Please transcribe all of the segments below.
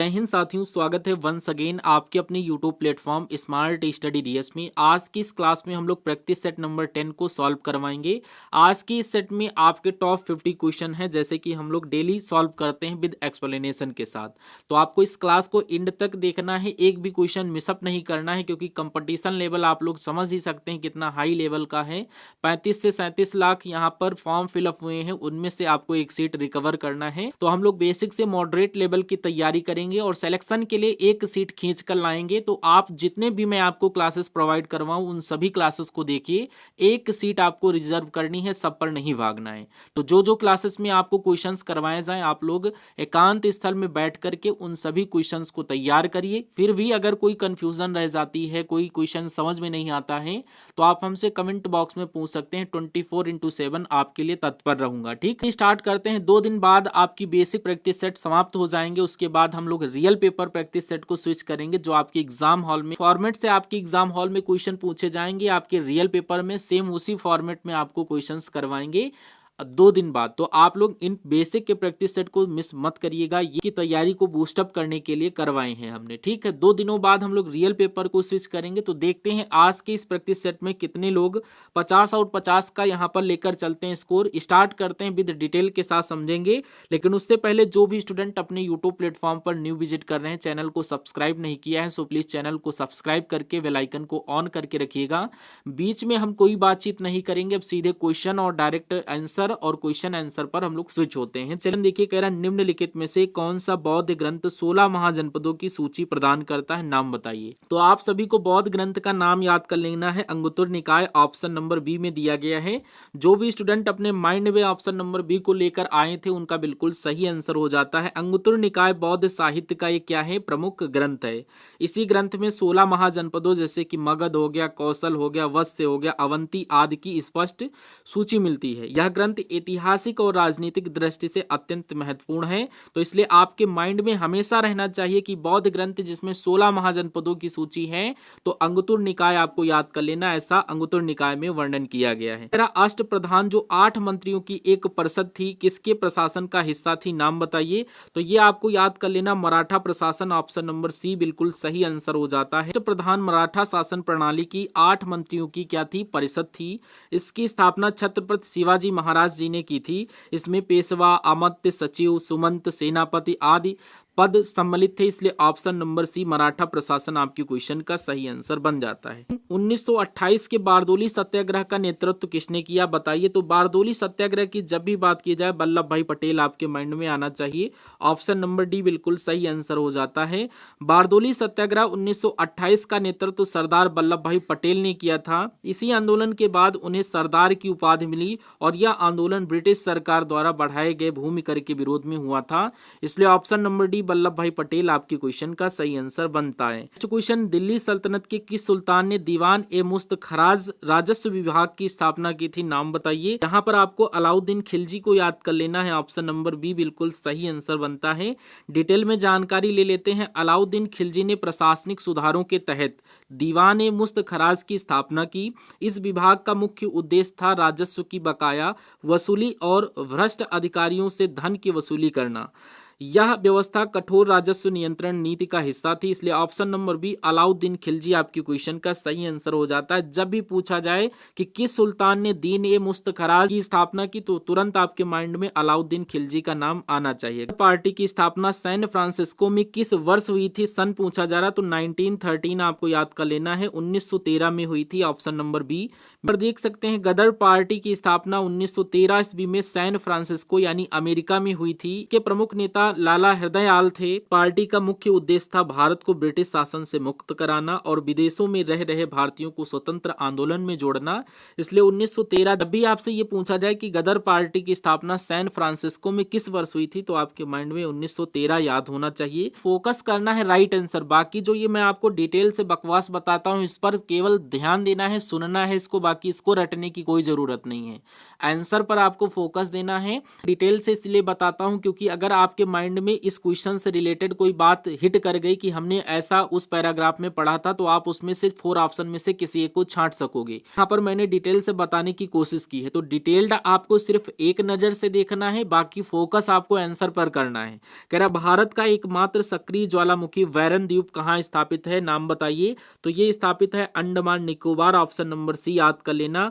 जय हिंद साथियों, स्वागत है वंस अगेन आपके अपने YouTube platform smart study DS में। आज की इस क्लास में हम लोग प्रैक्टिस सेट नंबर 10 को सॉल्व करवाएंगे। आज की इस सेट में आपके टॉप 50 क्वेश्चन हैं, जैसे कि हम लोग डेली सॉल्व करते हैं विद एक्सप्लेनेशन के साथ। तो आपको इस क्लास को एंड तक देखना है, एक भी क्वेश्चन मिसअप नहीं करना है, क्योंकि कंपटीशन लेवल आप लोग समझ ही सकते हैं कितना हाई लेवल का है। 35 से 37 लाख यहाँ पर फॉर्म फिलअप हुए हैं, उनमें से आपको एक सीट रिकवर करना है। तो हम लोग बेसिक से मॉडरेट लेवल की तैयारी करेंगे और सिलेक्शन के लिए एक सीट खींच कर लाएंगे। तो आप जितने भी मैं आपको क्लासेस प्रोवाइड करवाऊं उन सभी क्लासेस को देखिए, एक सीट आपको रिजर्व करनी है, सब पर नहीं भागना है। तो जो जो क्लासेस में आपको क्वेश्चंस करवाए जाएं, आप लोग एकांत स्थल में बैठ करके उन सभी क्वेश्चंस को तैयार करिए। फिर भी अगर कोई कंफ्यूजन रह जाती है, कोई क्वेश्चन समझ में नहीं आता है, तो आप हमसे कमेंट बॉक्स में पूछ सकते हैं। 24x7 आपके लिए तत्पर रहूंगा। ठीक है, स्टार्ट करते हैं। 2 दिन बाद आपकी बेसिक प्रैक्टिस सेट समाप्त हो जाएंगे। उसके बाद हम लोग रियल पेपर प्रैक्टिस सेट को स्विच करेंगे, जो आपके एग्जाम हॉल में फॉर्मेट से आपके एग्जाम हॉल में क्वेश्चन पूछे जाएंगे। आपके रियल पेपर में सेम उसी फॉर्मेट में आपको क्वेश्चंस करवाएंगे 2 दिन बाद। तो आप लोग इन बेसिक के प्रैक्टिस सेट को मिस मत करिएगा, ये की तैयारी को बूस्टअप करने के लिए करवाए हैं हमने। ठीक है, 2 दिनों बाद हम लोग रियल पेपर को स्विच करेंगे। तो देखते हैं आज के इस प्रैक्टिस सेट में कितने लोग 50 और 50 का यहाँ पर लेकर चलते हैं स्कोर। स्टार्ट करते हैं, विद डिटेल के साथ समझेंगे। लेकिन उससे पहले जो भी स्टूडेंट अपने यूट्यूब प्लेटफॉर्म पर न्यू विजिट कर रहे हैं, चैनल को सब्सक्राइब नहीं किया है, सो प्लीज चैनल को सब्सक्राइब करके बेल आइकन को ऑन करके रखिएगा। बीच में हम कोई बातचीत नहीं करेंगे, अब सीधे क्वेश्चन और डायरेक्ट आंसर और क्वेश्चन आंसर पर हम लोग स्विच होते हैं। चलिए देखिए, कह रहा निम्नलिखित में से कौन सा बौद्ध ग्रंथ 16 महाजनपदों की सूची प्रदान करता है, नाम बताइए। तो आप सभी को बौद्ध ग्रंथ का नाम याद कर लेना है। अंगुत्तर निकाय ऑप्शन नंबर बी में दिया गया है। जो भी स्टूडेंट अपने माइंड में ऑप्शन नंबर बी को लेकर आए थे, उनका बिल्कुल सही आंसर हो जाता है। अंगुत्तर निकाय बौद्ध साहित्य का एक क्या है, प्रमुख ग्रंथ है। इसी ग्रंथ में 16 महाजनपदों जैसे कि मगध हो गया, कौशल हो गया, वत्स्य हो गया, अवंती आदि की स्पष्ट सूची मिलती है। यह ग्रंथ ऐतिहासिक और राजनीतिक दृष्टि से अत्यंत महत्वपूर्ण है। तो इसलिए आपके माइंड में हमेशा रहना चाहिए कि बौद्ध ग्रंथ जिसमें 16 महाजनपदों की सूची है, तो अंगुत्तर निकाय आपको याद कर लेना, ऐसा अंगुत्तर निकाय में वर्णन किया गया है। अष्ट प्रधान जो 8 मंत्रियों की एक परिषद थी, किसके प्रशासन का हिस्सा थी, नाम बताइए। तो ये आपको याद कर लेना, मराठा प्रशासन, ऑप्शन नंबर सी बिल्कुल सही आंसर हो जाता है। प्रधान मराठा शासन प्रणाली की 8 मंत्रियों की क्या थी, परिषद थी। इसकी स्थापना छत्रपति शिवाजी महाराज जी ने की थी। इसमें पेशवा, अमात्य, सचिव, सुमंत, सेनापति आदि पद सम्मिलित थे। इसलिए ऑप्शन नंबर सी मराठा प्रशासन आपके क्वेश्चन का सही आंसर बन जाता है। 1928 के बारदोली सत्याग्रह का नेतृत्व किसने किया, बताइए। तो बारदोली सत्याग्रह की जब भी बात की जाए, वल्लभ भाई पटेल आपके माइंड में आना चाहिए। ऑप्शन नंबर डी बिल्कुल सही आंसर हो जाता है। बारदोली सत्याग्रह 1928 का नेतृत्व सरदार वल्लभ भाई पटेल ने किया था। इसी आंदोलन के बाद उन्हें सरदार की उपाधि मिली और यह आंदोलन ब्रिटिश सरकार द्वारा बढ़ाए गए भूमि कर के विरोध में हुआ था। इसलिए ऑप्शन नंबर डी वल्लभ भाई पटेल आपके क्वेश्चन का सही आंसर बनता है। नेक्स्ट क्वेश्चन, दिल्ली सल्तनत के किस सुल्तान ने दीवान ए मुस्त खराज राजस्व विभाग की स्थापना की थी, नाम बताइए। यहाँ पर आपको अलाउद्दीन खिलजी को याद कर लेना है। ऑप्शन नंबर बी बिल्कुल सही आंसर बनता है। डिटेल में जानकारी ले लेते हैं। अलाउद्दीन खिलजी ने प्रशासनिक सुधारों के तहत दीवान ए मुस्त खराज की स्थापना की। इस विभाग का मुख्य उद्देश्य था राजस्व की बकाया वसूली और भ्रष्ट अधिकारियों से धन की वसूली करना। यह व्यवस्था कठोर राजस्व नियंत्रण नीति का हिस्सा थी। इसलिए option number B Alauddin Khilji आपके क्वेश्चन का सही आंसर हो जाता है। जब भी पूछा जाए कि किस सुल्तान ने दीन ए मुस्तखराज की स्थापना की, तो तुरंत आपके माइंड में अलाउद्दीन खिलजी का नाम आना चाहिए। पार्टी की स्थापना सैन फ्रांसिस्को में किस वर्ष हुई थी, सन पूछा जा रहा, तो 1913 आपको याद कर लेना है। 1913 में हुई थी, ऑप्शन नंबर बी। पर देख सकते हैं गदर पार्टी की स्थापना 1913 ईस्वी में सैन फ्रांसिस्को यानी अमेरिका में हुई थी। के प्रमुख नेता लाला हृदयाल थे। पार्टी का मुख्य उद्देश्य था भारत को ब्रिटिश शासन से मुक्त कराना और विदेशों में रह रहे भारतीयों को स्वतंत्र आंदोलन में जोड़ना। इसलिए 1913, जब भी आपसे ये पूछा जाए कि गदर पार्टी की स्थापना सैन फ्रांसिस्को में किस वर्ष हुई थी, तो आपके माइंड में 1913 याद होना चाहिए। फोकस करना है राइट आंसर। बाकी जो ये मैं आपको डिटेल से बकवास बताता हूँ, इस पर केवल ध्यान देना है, सुनना है इसको, बाकी इसको रटने की कोई जरूरत नहीं है। आंसर पर आपको फोकस देना है। डिटेल से इसलिए बताता हूँ क्योंकि अगर आपके माइंड में इस क्वेश्चन से रिलेटेड कोई बात हिट कर गई कि हमने ऐसा उस पैराग्राफ में पढ़ा था, तो आप उसमें से 4 ऑप्शन में से किसी एक को छांट सकोगे। यहाँ पर मैंने डिटेल से बताने की कोशिश की है, तो डिटेल्ड आपको सिर्फ एक नजर से देखना है, बाकी फोकस आपको आंसर पर करना है। कह रहा भारत का एकमात्र सक्रिय ज्वालामुखी वैरन द्वीप कहाँ स्थापित है, नाम बताइए। तो ये स्थापित है Andaman Nicobar, option number C याद कर लेना।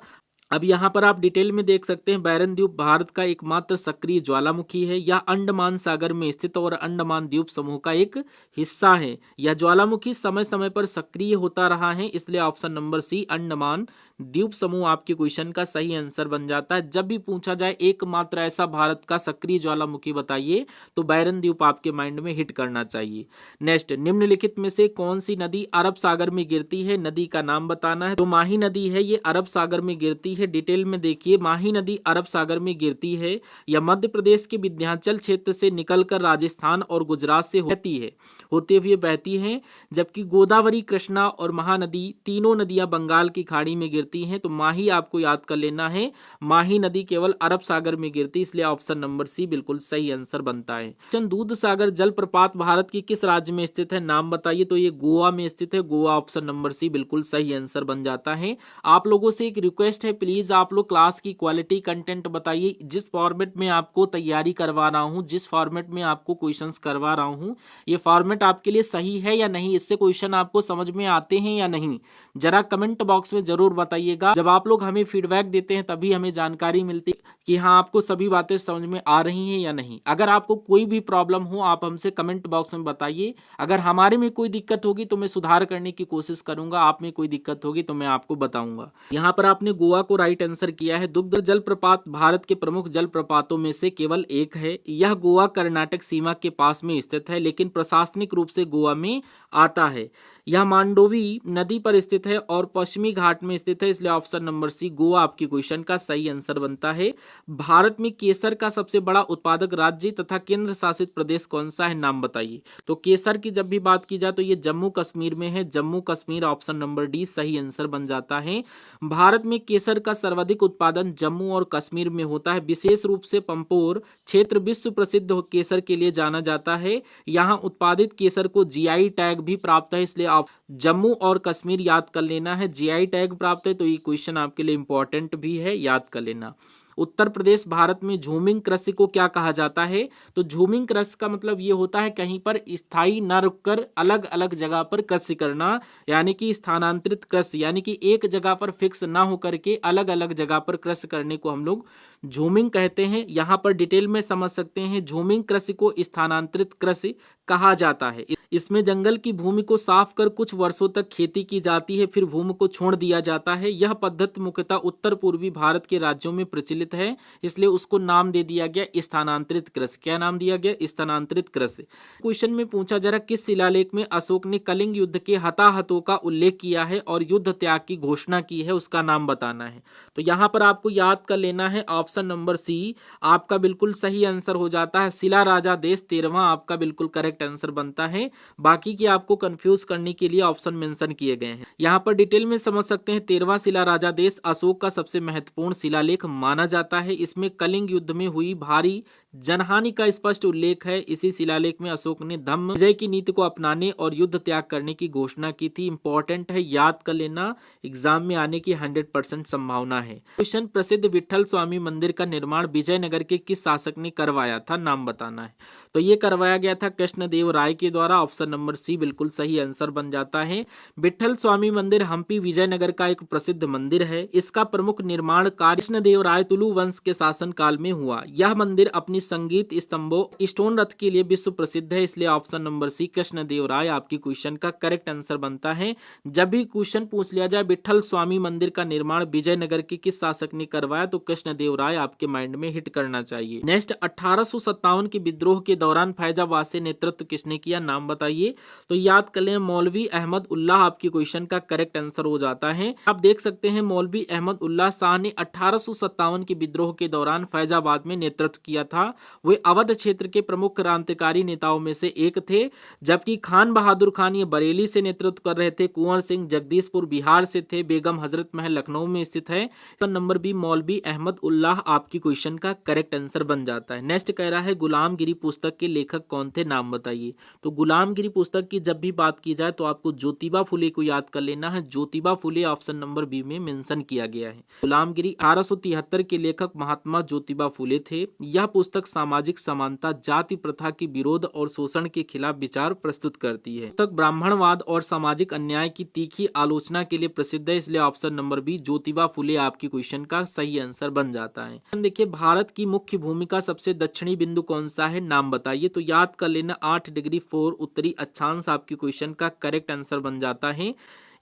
अब यहाँ पर आप डिटेल में देख सकते हैं, बैरन द्वीप भारत का एकमात्र सक्रिय ज्वालामुखी है। यह अंडमान सागर में स्थित और अंडमान द्वीप समूह का एक हिस्सा है। यह ज्वालामुखी समय समय पर सक्रिय होता रहा है, इसलिए ऑप्शन नंबर सी अंडमान द्वीप समूह आपके क्वेश्चन का सही आंसर बन जाता है। जब भी पूछा जाए एकमात्र ऐसा भारत का सक्रिय ज्वालामुखी बताइए, तो बैरन द्वीप आपके माइंड में हिट करना चाहिए। नेक्स्ट, निम्नलिखित में से कौन सी नदी अरब सागर में गिरती है, नदी का नाम बताना है। तो माही नदी है, ये अरब सागर में गिरती है। डिटेल में देखिए, माही नदी अरब सागर में गिरती है। यह मध्य प्रदेश के विंध्याचल क्षेत्र से निकलकर राजस्थान और गुजरात से होते हुए बहती है, जबकि गोदावरी, कृष्णा और महानदी तीनों नदियां बंगाल की खाड़ी में गिरती हैं। तो माही आपको याद कर लेना है, माही नदी केवल अरब सागर में गिरती, इसलिए ऑप्शन नंबर सी बिल्कुल सही आंसर बनता है। दूध सागर जलप्रपात भारत की किस राज्य में स्थित है, नाम बताइए। तो ये गोवा में स्थित है, गोवा ऑप्शन नंबर सी बिल्कुल सही आंसर बन जाता है। आप लोगों से एक रिक्वेस्ट है, प्लीज आप लोग क्लास की क्वालिटी कंटेंट बताइए। जिस फॉर्मेट में आपको तैयारी करवा रहा हूं, जिस फॉर्मेट में आपको क्वेश्चंस करवा रहा हूं, ये फॉर्मेट आपके लिए सही है या नहीं, इससे क्वेश्चन आपको समझ में आते हैं या नहीं, जरा कमेंट बॉक्स में जरूर बताइएगा। जब आप लोग हमें फीडबैक देते हैं तभी हमें जानकारी मिलती है कि हाँ आपको सभी बातें समझ में आ रही हैं या नहीं। अगर आपको कोई भी प्रॉब्लम हो, आप हमसे कमेंट बॉक्स में बताइए। अगर हमारे में कोई दिक्कत होगी तो मैं सुधार करने की कोशिश करूंगा, आप में कोई दिक्कत होगी तो मैं आपको बताऊंगा। यहाँ पर आपने गोवा को राइट आंसर किया है। दुग्ध जलप्रपात भारत के प्रमुख जलप्रपातों में से केवल एक है। यह गोवा कर्नाटक सीमा के पास में स्थित है, लेकिन प्रशासनिक रूप से गोवा में आता है। यह मांडोवी नदी पर स्थित है और पश्चिमी घाट में स्थित है, इसलिए ऑप्शन नंबर सी गोवा आपकी क्वेश्चन का सही आंसर बनता है। भारत में केसर का सबसे बड़ा उत्पादक राज्य तथा केंद्र शासित प्रदेश कौन सा है, नाम बताइए। तो केसर की जब भी बात की जाए तो ये जम्मू कश्मीर में है, Jammu Kashmir option number D सही आंसर बन जाता है। भारत में केसर का सर्वाधिक उत्पादन जम्मू और कश्मीर में होता है। विशेष रूप से पंपोर क्षेत्र विश्व प्रसिद्ध केसर के लिए जाना जाता है। यहाँ उत्पादित केसर को जीआई टैग भी प्राप्त है, इसलिए आप जम्मू और कश्मीर याद कर लेना है। जीआई टैग प्राप्त है, तो ये क्वेश्चन आपके लिए इंपॉर्टेंट भी है, याद कर लेना। उत्तर प्रदेश भारत में झूमिंग कृषि को क्या कहा जाता है। तो झूमिंग कृषि का मतलब ये होता है कहीं पर स्थायी न रुककर अलग अलग जगह पर कृषि करना, यानी कि स्थानांतरित कृषि, यानी कि एक जगह पर फिक्स ना होकर के अलग अलग जगह पर कृषि करने को हम लोग झूमिंग कहते हैं। यहाँ पर डिटेल में समझ सकते हैं, झूमिंग कृषि को स्थानांतरित कृषि कहा जाता है। इसमें जंगल की भूमि को साफ कर कुछ वर्षों तक खेती की जाती है, फिर भूमि को छोड़ दिया जाता है। यह पद्धति मुख्यतः उत्तर पूर्वी भारत के राज्यों में प्रचलित है, इसलिए उसको नाम दे दिया गया स्थानांतरित कृषि। क्या नाम दिया गया, स्थानांतरित कृषि। क्वेश्चन में पूछा जरा किस शिलालेख में अशोक ने कलिंग युद्ध के हताहतों का उल्लेख किया है और युद्ध त्याग की घोषणा की है, उसका नाम बताना है। तो यहाँ पर आपको याद कर लेना है, ऑप्शन नंबर सी आपका बिल्कुल सही आंसर हो जाता है। शिला राजा देश 13वां आपका बिल्कुल करेक्ट आंसर बनता है। बाकी की आपको कंफ्यूज करने के लिए ऑप्शन मेंशन किए गए हैं। यहाँ पर डिटेल में समझ सकते हैं, 13वां शिला राजा देश अशोक का सबसे महत्वपूर्ण शिलालेख माना जाता है। इसमें कलिंग युद्ध में हुई भारी जनहानि का स्पष्ट उल्लेख है। इसी शिलालेख में अशोक ने धम्म विजय की नीति को अपनाने और युद्ध त्याग करने की घोषणा की थी। इंपॉर्टेंट है, याद कर लेना, एग्जाम में आने की 100% संभावना है। क्वेश्चन, प्रसिद्ध विट्ठल स्वामी मंदिर का निर्माण विजयनगर के किस शासक ने करवाया था, नाम बताना है। तो ये करवाया गया था कृष्णदेव राय के द्वारा, ऑप्शन नंबर सी बिल्कुल सही आंसर बन जाता है। विट्ठल स्वामी मंदिर हम्पी विजयनगर का एक प्रसिद्ध मंदिर है। इसका प्रमुख निर्माण कार्य कृष्णदेव राय तुलु वंश के शासन काल में हुआ। यह मंदिर अपनी संगीत स्तंभों स्टोन रथ के लिए विश्व प्रसिद्ध है, इसलिए ऑप्शन नंबर सी कृष्णदेव राय आपकी क्वेश्चन का करेक्ट आंसर बनता है। जब भी क्वेश्चन पूछ लिया जाए विट्ठल स्वामी मंदिर का निर्माण विजयनगर के किस शासक ने करवाया, तो कृष्णदेव राय आपके माइंड में हिट करना चाहिए। नेक्स्ट, 1857 के विद्रोह के दौरान फैजाबाद से नेतृत्व किसने किया, नाम बताइए। तो याद कर लें, मौलवी अहमद उल्लाह आपकी क्वेश्चन का करेक्ट आंसर हो जाता है। आप देख सकते हैं, मौलवी अहमद उल्लाह शाह ने 1857 के विद्रोह के दौरान फैजाबाद में नेतृत्व किया था। था। वे अवध क्षेत्र के प्रमुख क्रांतिकारी नेताओं में से एक थे, जबकि खान बहादुर खान ये बरेली से नेतृत्व कर रहे थे। कुंवर सिंह जगदीशपुर बिहार से थे। बेगम हजरत महल लखनऊ में स्थित है। नंबर बी मौलवी अहमद उल्लाह आपकी क्वेश्चन का करेक्ट आंसर बन जाता है। नेक्स्ट कह रहा है गुलामगिरी पुस्तक के लेखक कौन थे, नाम बताइए। तो गुलामगिरी पुस्तक की जब भी बात की जाए तो आपको ज्योतिबा फुले को याद कर लेना है। Jyotiba Phule option number B में मेंशन किया गया है। गुलामगिरी 1873 के लेखक महात्मा ज्योतिबा फुले थे। यह पुस्तक सामाजिक समानता, जाति प्रथा के विरोध और शोषण के खिलाफ विचार प्रस्तुत करती है। पुस्तक ब्राह्मणवाद और सामाजिक अन्याय की तीखी आलोचना के लिए प्रसिद्ध है, इसलिए option number B Jyotiba Phule आपकी क्वेश्चन का सही आंसर बन जाता है। देखिए भारत की मुख्य भूमि का सबसे दक्षिणी बिंदु कौन सा है, नाम बताइए। तो याद कर लेना 8 डिग्री 4 उत्तरी अक्षांश आपकी क्वेश्चन का करेक्ट आंसर बन जाता है।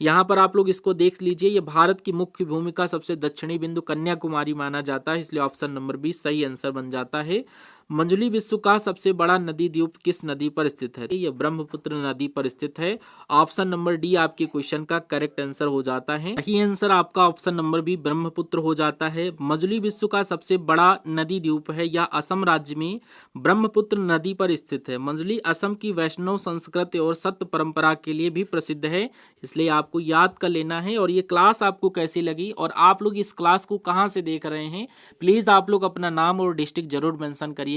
यहाँ पर आप लोग इसको देख लीजिए, ये भारत की मुख्य भूमि का सबसे दक्षिणी बिंदु कन्याकुमारी माना जाता है, इसलिए ऑप्शन नंबर बी सही आंसर बन जाता है। मंजुली विश्व का सबसे बड़ा नदी द्वीप किस नदी पर स्थित है, यह ब्रह्मपुत्र नदी पर स्थित है। ऑप्शन नंबर डी आपके क्वेश्चन का करेक्ट आंसर हो जाता है। यही आंसर आपका ऑप्शन नंबर बी ब्रह्मपुत्र हो जाता है। मंजुली विश्व का सबसे बड़ा नदी द्वीप है, यह असम राज्य में ब्रह्मपुत्र नदी पर स्थित है। मंजुली असम की वैष्णव संस्कृति और सत्य परंपरा के लिए भी प्रसिद्ध है, इसलिए आपको याद कर लेना है। और ये क्लास आपको कैसी लगी और आप लोग इस क्लास को कहाँ से देख रहे हैं, प्लीज आप लोग अपना नाम और डिस्ट्रिक्ट जरूर मेंशन करिएगा।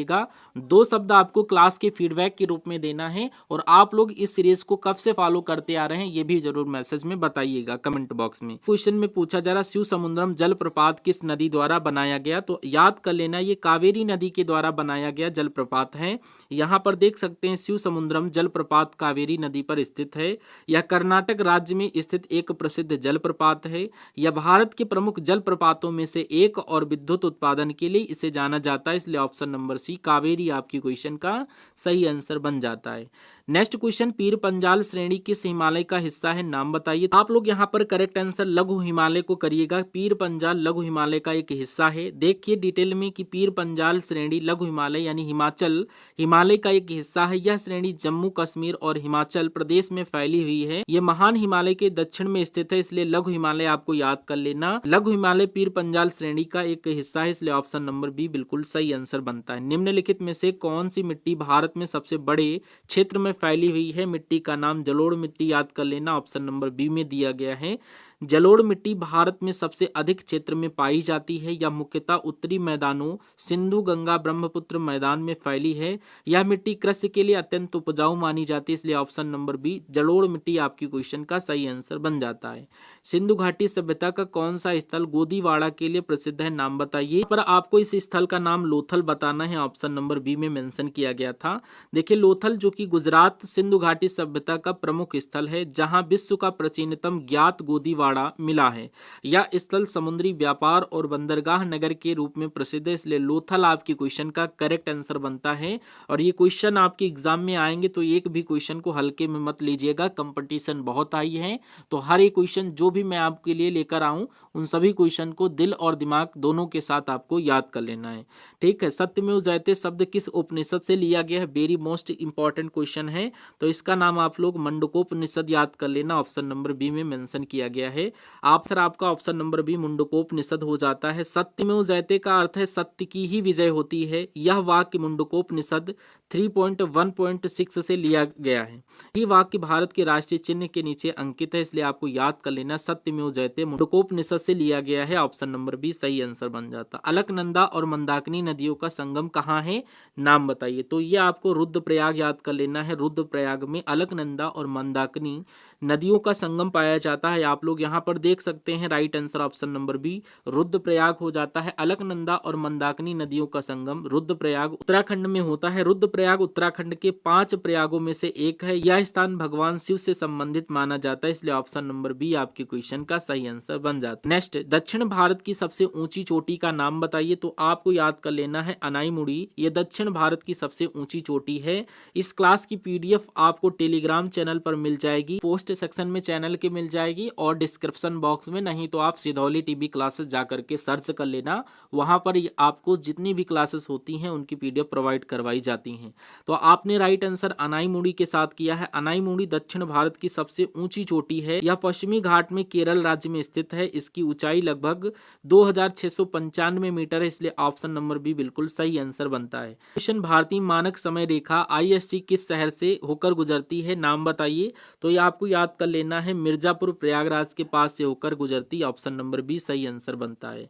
2 शब्द आपको क्लास के फीडबैक के रूप में देना है। और आप लोग इस सीरीज को कब से फॉलो करते आ रहे हैं ये भी जरूर मैसेज में बताइएगा कमेंट बॉक्स में। क्वेश्चन में पूछा जा रहा शिव समुद्रम जलप्रपात किस नदी द्वारा बनाया गया, तो याद कर लेना ये कावेरी नदी के द्वारा बनाया गया जलप्रपात है। यहाँ पर देख सकते हैं शिव समुद्रम जलप्रपात कावेरी नदी पर स्थित है। यह कर्नाटक राज्य में स्थित एक प्रसिद्ध जलप्रपात है। यह भारत के प्रमुख जलप्रपातों में से एक और विद्युत उत्पादन के लिए इसे जाना जाता है, इसलिए ऑप्शन नंबर सी कावेरी आपकी क्वेश्चन का सही आंसर बन जाता है। नेक्स्ट क्वेश्चन पीर पंजाल श्रेणी किस हिमालय का हिस्सा है, नाम बताइए। आप लोग यहाँ पर करेक्ट आंसर लघु हिमालय को करिएगा। पीर पंजाल लघु हिमालय का एक हिस्सा है। देखिए डिटेल में कि पीर पंजाल श्रेणी लघु हिमालय यानी हिमाचल हिमालय का एक हिस्सा है। यह श्रेणी जम्मू कश्मीर और हिमाचल प्रदेश में फैली हुई है। यह महान हिमालय के दक्षिण में स्थित है, इसलिए लघु हिमालय आपको याद कर लेना। लघु हिमालय पीर पंजाल श्रेणी का एक हिस्सा है, इसलिए ऑप्शन नंबर बी बिल्कुल सही आंसर बनता है। निम्नलिखित में से कौन सी मिट्टी भारत में सबसे बड़े क्षेत्र में फैली हुई है, मिट्टी का नाम जलोढ़ मिट्टी याद कर लेना, ऑप्शन नंबर बी में दिया गया है। जलोढ़ मिट्टी भारत में सबसे अधिक क्षेत्र में पाई जाती है। यह मुख्यतः उत्तरी मैदानों सिंधु गंगा ब्रह्मपुत्र मैदान में फैली है। यह मिट्टी कृषि के लिए अत्यंत उपजाऊ मानी जाती है, इसलिए ऑप्शन नंबर बी जलोढ़ मिट्टी आपकी क्वेश्चन का सही आंसर बन जाता है। सिंधु घाटी सभ्यता का कौन सा स्थल गोदीवाड़ा के लिए प्रसिद्ध है, नाम बताइए। पर आपको इस स्थल का नाम लोथल बताना है, ऑप्शन नंबर बी में मेंशन किया गया था। देखिए लोथल जो कि गुजरात सिंधु घाटी सभ्यता का प्रमुख स्थल है, जहां विश्व का प्राचीनतम ज्ञात गोदीवाड़ा मिला है। यह स्थल समुद्री व्यापार और बंदरगाह नगर के रूप में प्रसिद्ध है, इसलिए लोथल आपकी क्वेश्चन का करेक्ट आंसर बनता है। और ये क्वेश्चन आपके एग्जाम में आएंगे तो एक भी क्वेश्चन को हल्के में मत लीजिएगा, कंपटीशन बहुत आई है। तो हर एक क्वेश्चन जो भी मैं आपके लिए लेकर आऊं उन सभी क्वेश्चन को दिल और दिमाग दोनों के साथ आपको याद कर लेना है, ठीक है। सत्यमेव जयते शब्द किस उपनिषद से लिया गया है, वेरी मोस्ट इंपॉर्टेंट क्वेश्चन है। तो इसका नाम आप लोग मुंडकोपनिषद याद कर लेना, ऑप्शन नंबर बी में मेंशन किया गया है। आप सर आपका ऑप्शन नंबर बी मुंडकोपनिषद हो जाता है। सत्यमेव जयते का अर्थ है सत्य की ही विजय होती है। यह वाक्य मुंडकोपनिषद 3.1.6 से लिया गया है। ये वाक्य भारत के राष्ट्रीय चिन्ह के नीचे अंकित है, इसलिए आपको याद कर लेना सत्यमेव जयते मुंडकोपनिषद से लिया गया है, ऑप्शन नंबर बी सही आंसर बन जाता। अलकनंदा और मंदाकिनी नदियों का संगम कहाँ है, नाम बताइए। तो ये आपको रुद्रप्रयाग याद कर लेना है। रुद्रप्रयाग में अलकनंदा और मंदाकिनी नदियों का संगम पाया जाता है। आप लोग यहाँ पर देख सकते हैं right answer option number B Rudraprayag हो जाता है। अलकनंदा और मंदाकिनी नदियों का संगम रुद्रप्रयाग उत्तराखंड में होता है। रुद्रप्रयाग उत्तराखंड के 5 प्रयागों में से एक है। यह स्थान भगवान शिव से संबंधित माना जाता है, इसलिए ऑप्शन नंबर बी आपके क्वेश्चन का सही आंसर बन जाता है। नेक्स्ट दक्षिण भारत की सबसे ऊंची चोटी का नाम बताइए। तो आपको याद कर लेना है अनाईमुड़ी, ये दक्षिण भारत की सबसे ऊंची चोटी है। इस क्लास की PDF आपको टेलीग्राम चैनल पर मिल जाएगी, पोस्ट सेक्शन में चैनल के मिल जाएगी और डिस्क्रिप्शन बॉक्स में, नहीं तो आप सिधौली टीबी क्लासेस जा करके सर्च कर लेना, वहां पर आपको जितनी भी क्लासेस होती हैं उनकी पीडीएफ प्रोवाइड करवाई जाती हैं। तो आपने राइट आंसर अनाईमुड़ी के साथ किया है। अनाईमुड़ी दक्षिण भारत की सबसे ऊंची चोटी है। यह पश्चिमी घाट में केरल राज्य में स्थित है। इसकी ऊंचाई लगभग 2695 मीटर है, इसलिए ऑप्शन नंबर बी बिल्कुल सही आंसर बनता है। क्वेश्चन, भारतीय मानक समय रेखा IST किस शहर से होकर गुजरती है, नाम बताइए। तो ये आपको याद कर लेना है, मिर्जापुर प्रयागराज के पास से होकर गुजरती, ऑप्शन नंबर बी सही आंसर बनता है।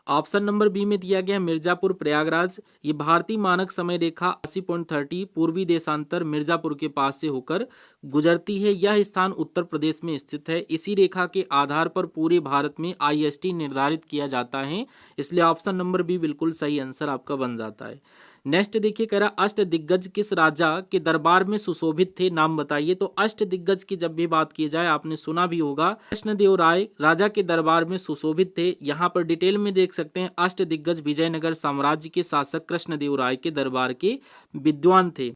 ऑप्शन नंबर बी में दिया गया मिर्जापुर प्रयागराज, ये भारतीय मानक समय रेखा 80.30 पूर्वी देशांतर मिर्जापुर के पास से होकर गुजरती है। यह स्थान उत्तर प्रदेश में स्थित है। इसी रेखा के आधार पर पूरे भारत में IST निर्धारित किया जाता है, इसलिए ऑप्शन नंबर बी बिल्कुल सही आंसर आपका बन जाता है। नेक्स्ट देखिए, कह रहा अष्ट दिग्गज किस राजा के दरबार में सुशोभित थे, नाम बताइए। तो अष्ट दिग्गज की जब भी बात की जाए, आपने सुना भी होगा, कृष्णदेव राय राजा के दरबार में सुशोभित थे। यहाँ पर डिटेल में देख सकते हैं, अष्ट दिग्गज विजयनगर साम्राज्य के शासक कृष्णदेव राय के दरबार के विद्वान थे।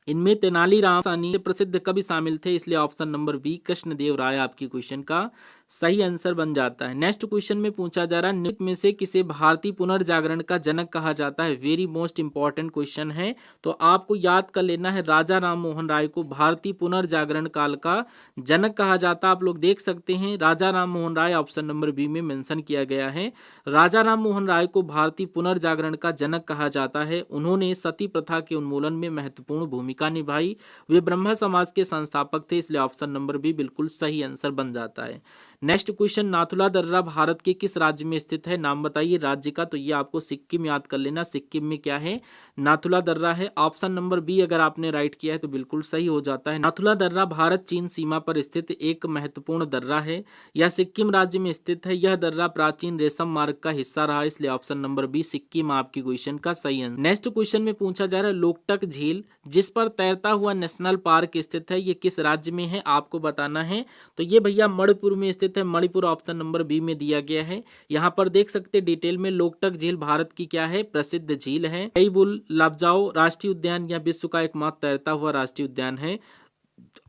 इनमें तेनालीराम साहनी प्रसिद्ध कवि शामिल थे, इसलिए ऑप्शन नंबर बी कृष्णदेव राय आपकी क्वेश्चन का सही आंसर बन जाता है। नेक्स्ट क्वेश्चन में पूछा जा रहा है, निम्न में से किसे भारतीय पुनर्जागरण का जनक कहा जाता है। वेरी मोस्ट इंपॉर्टेंट क्वेश्चन है, तो आपको याद कर लेना है, राजा राम मोहन राय को भारतीय पुनर्जागरण काल का जनक कहा जाता है। आप लोग देख सकते हैं, राजा Ram Mohan Roy option number B में मेंशन किया गया है। राजा राम मोहन राय को भारतीय पुनर्जागरण का जनक कहा जाता है। उन्होंने सती प्रथा के उन्मूलन में महत्वपूर्ण भूमिका निभाई। वे ब्रह्म समाज के संस्थापक थे, इसलिए ऑप्शन नंबर बी बिल्कुल सही आंसर बन जाता है। नेक्स्ट क्वेश्चन, नाथुला दर्रा भारत के किस राज्य में स्थित है, नाम बताइए राज्य का। तो ये आपको सिक्किम याद कर लेना, सिक्किम में क्या है, नाथुला दर्रा है। ऑप्शन नंबर बी अगर आपने राइट किया है तो बिल्कुल सही हो जाता है। नाथुला दर्रा भारत चीन सीमा पर स्थित एक महत्वपूर्ण दर्रा है। यह सिक्किम राज्य में स्थित है। यह दर्रा प्राचीन रेशम मार्ग का हिस्सा रहा, इसलिए ऑप्शन नंबर बी सिक्किम आपकी क्वेश्चन का सही आंसर। नेक्स्ट क्वेश्चन में पूछा जा रहा है, लोकटक झील जिस पर तैरता हुआ नेशनल पार्क स्थित है, ये किस राज्य में है, आपको बताना है। तो ये भैया मणिपुर में स्थित है। मणिपुर ऑप्शन नंबर बी में दिया गया है। यहाँ पर देख सकते हैं डिटेल में, लोकटक झील भारत की क्या है, प्रसिद्ध झील है। केइबुल लापजाओ राष्ट्रीय उद्यान यह विश्व का एकमात्र तैरता हुआ राष्ट्रीय उद्यान है।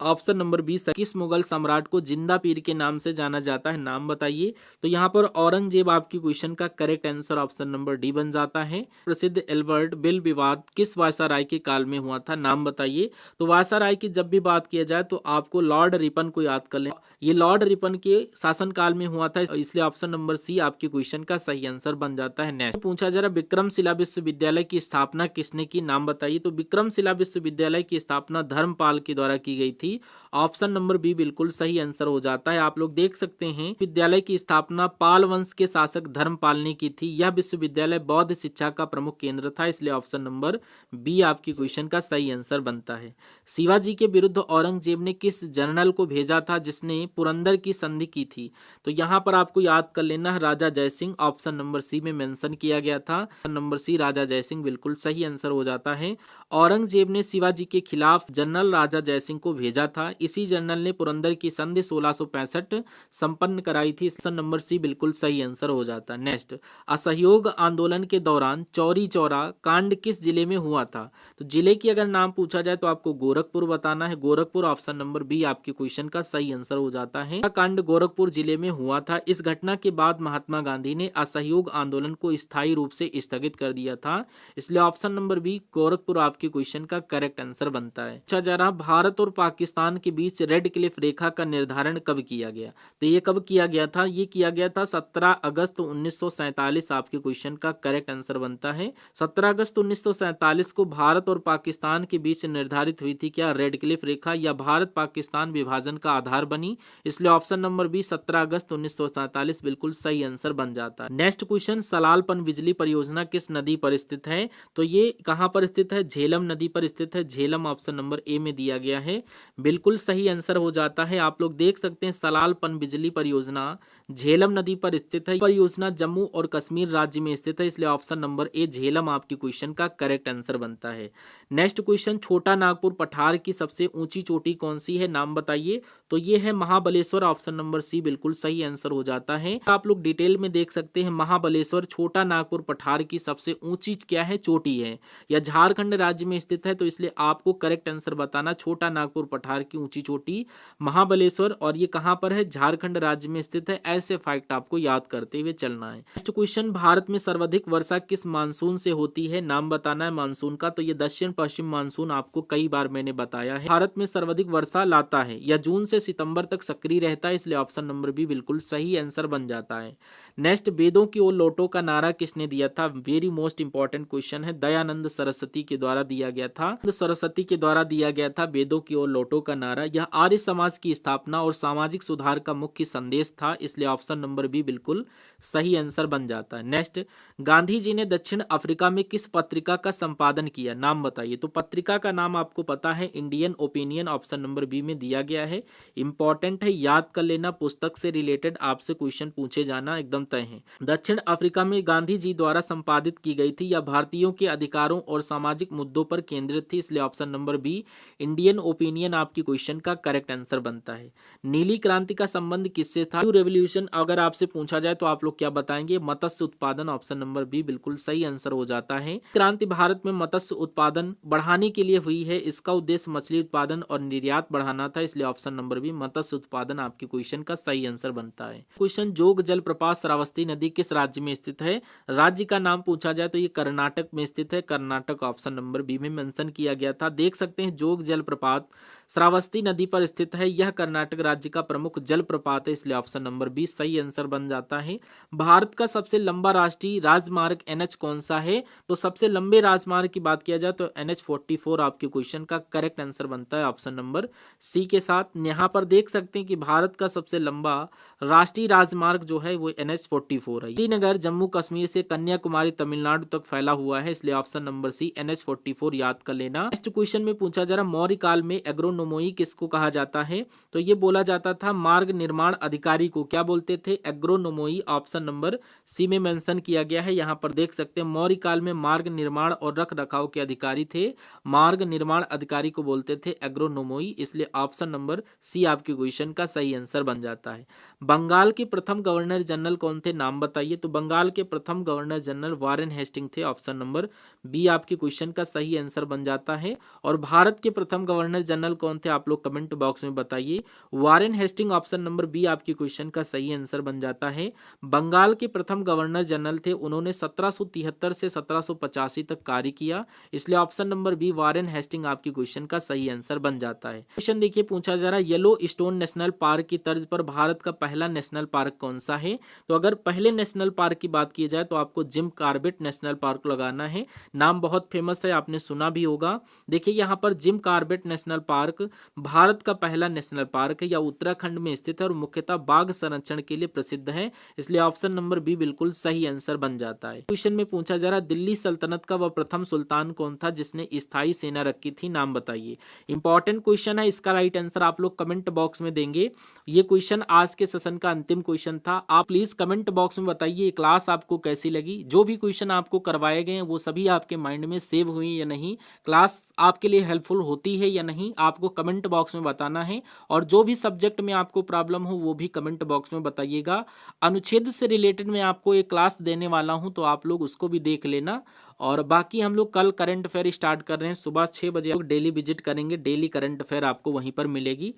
ऑप्शन नंबर बी, किस मुगल सम्राट को जिंदा पीर के नाम से जाना जाता है, नाम बताइए। तो यहाँ पर औरंगजेब आपकी क्वेश्चन का correct answer option number D बन जाता है। प्रसिद्ध एल्बर्ट बिल विवाद किस वायसराय के काल में हुआ था, नाम बताइए। तो वायसराय की जब भी बात किया जाए तो आपको लॉर्ड रिपन को याद कर लें। ये लॉर्ड रिपन के शासन काल में हुआ था, इसलिए ऑप्शन नंबर सी आपके क्वेश्चन का सही आंसर बन जाता है। नेक्स्ट पूछा जा रहा है, विक्रमशिला विश्वविद्यालय की स्थापना किसने की, नाम बताइए। तो विक्रमशिला विश्वविद्यालय की स्थापना धर्मपाल के द्वारा की गई थी। ऑप्शन नंबर बी बिल्कुल सही आंसर हो जाता है। आप लोग देख सकते हैं, विद्यालय की स्थापना पाल वंश के शासक धर्मपाल ने की थी। यह विश्वविद्यालय बौद्ध शिक्षा का प्रमुख केंद्र था, इसलिए ऑप्शन नंबर बी आपकी क्वेश्चन का सही आंसर बनता है। शिवाजी के विरुद्ध औरंगजेब ने किस जनरल को भेजा था जिसने पुरंदर की संधि की थी। तो यहाँ पर आपको याद कर लेना है, राजा जयसिंह ऑप्शन नंबर सी में मेंशन किया गया था। नंबर सी राजा जयसिंह बिल्कुल सही आंसर हो जाता है। औरंगजेब ने शिवाजी के खिलाफ जनरल राजा जयसिंह को भेजा था। इसी जनरल ने पुरंदर की संधि 1665 संपन्न कराई थी। ऑप्शन नंबर सी बिल्कुल सही आंसर हो जाता है। नेक्स्ट, असहयोग आंदोलन के दौरान चौरी चौरा कांड किस जिले में हुआ था। तो जिले की अगर नाम पूछा जाए तो आपको गोरखपुर बताना है। गोरखपुर ऑप्शन नंबर बी आपके क्वेश्चन का सही आंसर हो जाता है। कांड गोरखपुर जिले में हुआ था। इस घटना के बाद महात्मा गांधी ने असहयोग आंदोलन को स्थायी रूप से स्थगित कर दिया था, इसलिए ऑप्शन नंबर बी गोरखपुर आपके क्वेश्चन का करेक्ट आंसर बनता है। अच्छा, जरा भारत और पाकिस्तान के बीच रेड क्लिफ रेखा का निर्धारण कब किया गया। तो ये कब किया गया था, ये किया गया था 17 अगस्त 1947 आपके क्वेश्चन का करेक्ट आंसर बनता है। 17 अगस्त 1947 को भारत और पाकिस्तान के बीच निर्धारित हुई थी क्या रेड क्लिफ रेखा, या भारत पाकिस्तान विभाजन का आधार बनी, इसलिए ऑप्शन नंबर बी 17 अगस्त 1947 बिल्कुल सही आंसर बन जाता है। नेक्स्ट क्वेश्चन, सलाल पनबिजली परियोजना किस नदी पर स्थित है। तो ये कहां पर स्थित है, झेलम नदी पर स्थित है। झेलम ऑप्शन नंबर ए में दिया गया है, बिल्कुल सही आंसर हो जाता है। आप लोग देख सकते हैं, सलाल पनबिजली परियोजना झेलम नदी पर स्थित है। परियोजना जम्मू और कश्मीर राज्य में स्थित है, इसलिए ऑप्शन नंबर ए झेलम आपकी क्वेश्चन का करेक्ट आंसर बनता है। नेक्स्ट क्वेश्चन, छोटा नागपुर पठार की सबसे ऊंची चोटी कौन सी है, नाम बताइए। तो ये है महाबलेश्वर, ऑप्शन नंबर सी बिल्कुल सही आंसर हो जाता है। आप लोग डिटेल में देख सकते हैं, महाबलेश्वर छोटा नागपुर पठार की सबसे ऊंची क्या है, चोटी है। यह झारखंड राज्य में स्थित है, तो इसलिए आपको करेक्ट आंसर बताना, छोटा नागपुर पठार की ऊंची चोटी महाबलेश्वर, और ये कहां पर है, झारखंड राज्य में स्थित है। ऐसे फैक्ट आपको याद करते हुए चलना है। नेक्स्ट क्वेश्चन, भारत में सर्वाधिक वर्षा किस मानसून से होती है, नाम बताना है मानसून का। तो ये दक्षिण पश्चिम मानसून आपको कई बार मैंने बताया है। भारत में सर्वाधिक वर्षा लाता है, यह जून से सितंबर तक सक्रिय रहता है, इसलिए ऑप्शन नंबर बी बिल्कुल सही आंसर बन जाता है। नेक्स्ट, वेदों की ओर लौटो का नारा किसने दिया था, वेरी मोस्ट इंपॉर्टेंट क्वेश्चन है। दयानंद सरस्वती के द्वारा दिया गया था, सरस्वती के द्वारा दिया गया था वेदों की ओर लौटो का नारा। यह आर्य समाज की स्थापना और सामाजिक सुधार का मुख्य संदेश था, इसलिए ऑप्शन नंबर बी बिल्कुल सही आंसर बन जाता है। नेक्स्ट, गांधी जी ने दक्षिण अफ्रीका में किस पत्रिका का संपादन किया, नाम बताइए। तो पत्रिका का नाम आपको पता है, Indian Opinion, option number B में दिया गया है। इंपॉर्टेंट है, याद कर लेना, पुस्तक से रिलेटेड आपसे क्वेश्चन पूछे जाना एकदम तय है। दक्षिण अफ्रीका में गांधी जी द्वारा संपादित की गई थी, यह भारतीयों के अधिकारों और सामाजिक मुद्दों पर केंद्रित थी, इसलिए option number B Indian Opinion आपकी क्वेश्चन का करेक्ट आंसर बनता है। नीली क्रांति का संबंध किससे था, न्यू रेवोल्यूशन अगर आपसे पूछा जाए तो आप लोग क्या बताएंगे, मत्स्य उत्पादन, ऑप्शन नंबर बी बिल्कुल सही आंसर हो जाता है। क्रांति भारत में मत्स्य उत्पादन बढ़ाने के लिए हुई है, इसका उद्देश्य मछली उत्पादन और निर्यात बढ़ाना था, इसलिए ऑप्शन नंबर बी मत्स्य उत्पादन आपकी क्वेश्चन का सही आंसर बनता है। क्वेश्चन, जोग जलप्रपात श्रावस्ती नदी किस राज्य में स्थित है, राज्य का नाम पूछा जाए तो ये कर्नाटक में स्थित है, कर्नाटक ऑप्शन नंबर बी में मेंशन किया गया था। देख सकते हैं, जोग जलप्रपात श्रावस्ती नदी पर स्थित है, यह कर्नाटक राज्य का प्रमुख जलप्रपात है, इसलिए ऑप्शन नंबर बी सही आंसर बन जाता है। भारत का सबसे लंबा राष्ट्रीय राजमार्ग एनएच कौन सा है, तो सबसे लंबे राजमार्ग की बात किया जाए तो NH-44 आपके क्वेश्चन का करेक्ट आंसर बनता है, ऑप्शन नंबर सी के साथ। यहाँ पर देख सकते हैं कि भारत का सबसे लंबा राष्ट्रीय राजमार्ग जो है वो NH-44 है। श्रीनगर जम्मू कश्मीर से कन्याकुमारी तमिलनाडु तक फैला हुआ है, इसलिए ऑप्शन नंबर सी NH-44 याद कर लेना। नेक्स्ट क्वेश्चन में पूछा जा रहा, मौर्य काल में एग्रोनोमोई किसको कहा जाता है, तो ये बोला जाता था मार्ग निर्माण अधिकारी को, क्या बोलते थे, एग्रोनोमोई, ऑप्शन नंबर सी में मेंशन किया गया है। यहाँ पर देख सकते हैं, मौर्य काल में मार्ग निर्माण और रख रखाव के अधिकारी थे, मार्ग निर्माण अधिकारी को बोलते थे एग्रोनोमोई, इसलिए ऑप्शन नंबर सी आपके क्वेश्चन का सही आंसर बन जाता है। बंगाल के प्रथम गवर्नर जनरल कौन थे, नाम बताइए। तो बंगाल के प्रथम गवर्नर जनरल वारेन हेस्टिंग थे, ऑप्शन नंबर बी आपके क्वेश्चन का सही आंसर बन जाता है। और भारत के प्रथम गवर्नर जनरल कौन थे, आप लोग कमेंट बॉक्स में बताइए। Warren Hasting, option number B आपके क्वेश्चन का सही आंसर बन जाता है। बंगाल के प्रथम गवर्नर जनरल थे, उन्होंने 1773 से 1785 तक कार्य किया, इसलिए option number B Warren Hasting आपकी क्वेश्चन का सही आंसर बन जाता है। क्वेश्चन देखिए, पूछा जा रहा है येलो स्टोन नेशनल पार्क की तर्ज पर भारत का पहला नेशनल पार्क कौन सा है, तो अगर पहले नेशनल पार्क की बात की जाए तो आपको जिम कॉर्बेट नेशनल पार्क लगाना है, नाम बहुत फेमस है, आपने सुना भी होगा। देखिए यहाँ पर Jim Corbett national park Bharat का पहला नेशनल पार्क है, या उत्तराखंड में स्थित है और मुख्यतः बाघ संरक्षण के लिए प्रसिद्ध है, इसलिए ऑप्शन नंबर बी बिल्कुल सही आंसर बन जाता है। क्वेश्चन में पूछा जा रहा है, दिल्ली सल्तनत का वह प्रथम सुल्तान कौन था जिसने स्थायी सेना रखी थी, नाम बताइए। इंपॉर्टेंट क्वेश्चन है, इसका राइट आंसर आप लोग कमेंट बॉक्स में देंगे। ये क्वेश्चन आज के सेशन का अंतिम क्वेश्चन था। आप प्लीज कमेंट बॉक्स में बताइए क्लास आपको कैसी लगी, जो भी क्वेश्चन आपको करवाए गए वो सभी आपके माइंड में सेव हुई या नहीं, क्लास आपके लिए हेल्पफुल होती है या नहीं, आपको कमेंट बॉक्स में बताना है। और जो भी सब्जेक्ट में आपको प्रॉब्लम हो वो भी कमेंट बॉक्स में बताइएगा। अनुच्छेद से रिलेटेड मैं आपको एक क्लास देने वाला हूं, तो आप लोग उसको भी देख लेना। और बाकी हम लोग कल करंट अफेयर स्टार्ट कर रहे हैं, सुबह 6 बजे लोग डेली विजिट करेंगे, डेली करंट अफेयर आपको वहीं पर मिलेगी।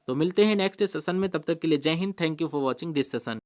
तो मिलते हैं नेक्स्ट सेशन में, तब तक के लिए जय Hind, thank you for watching this session.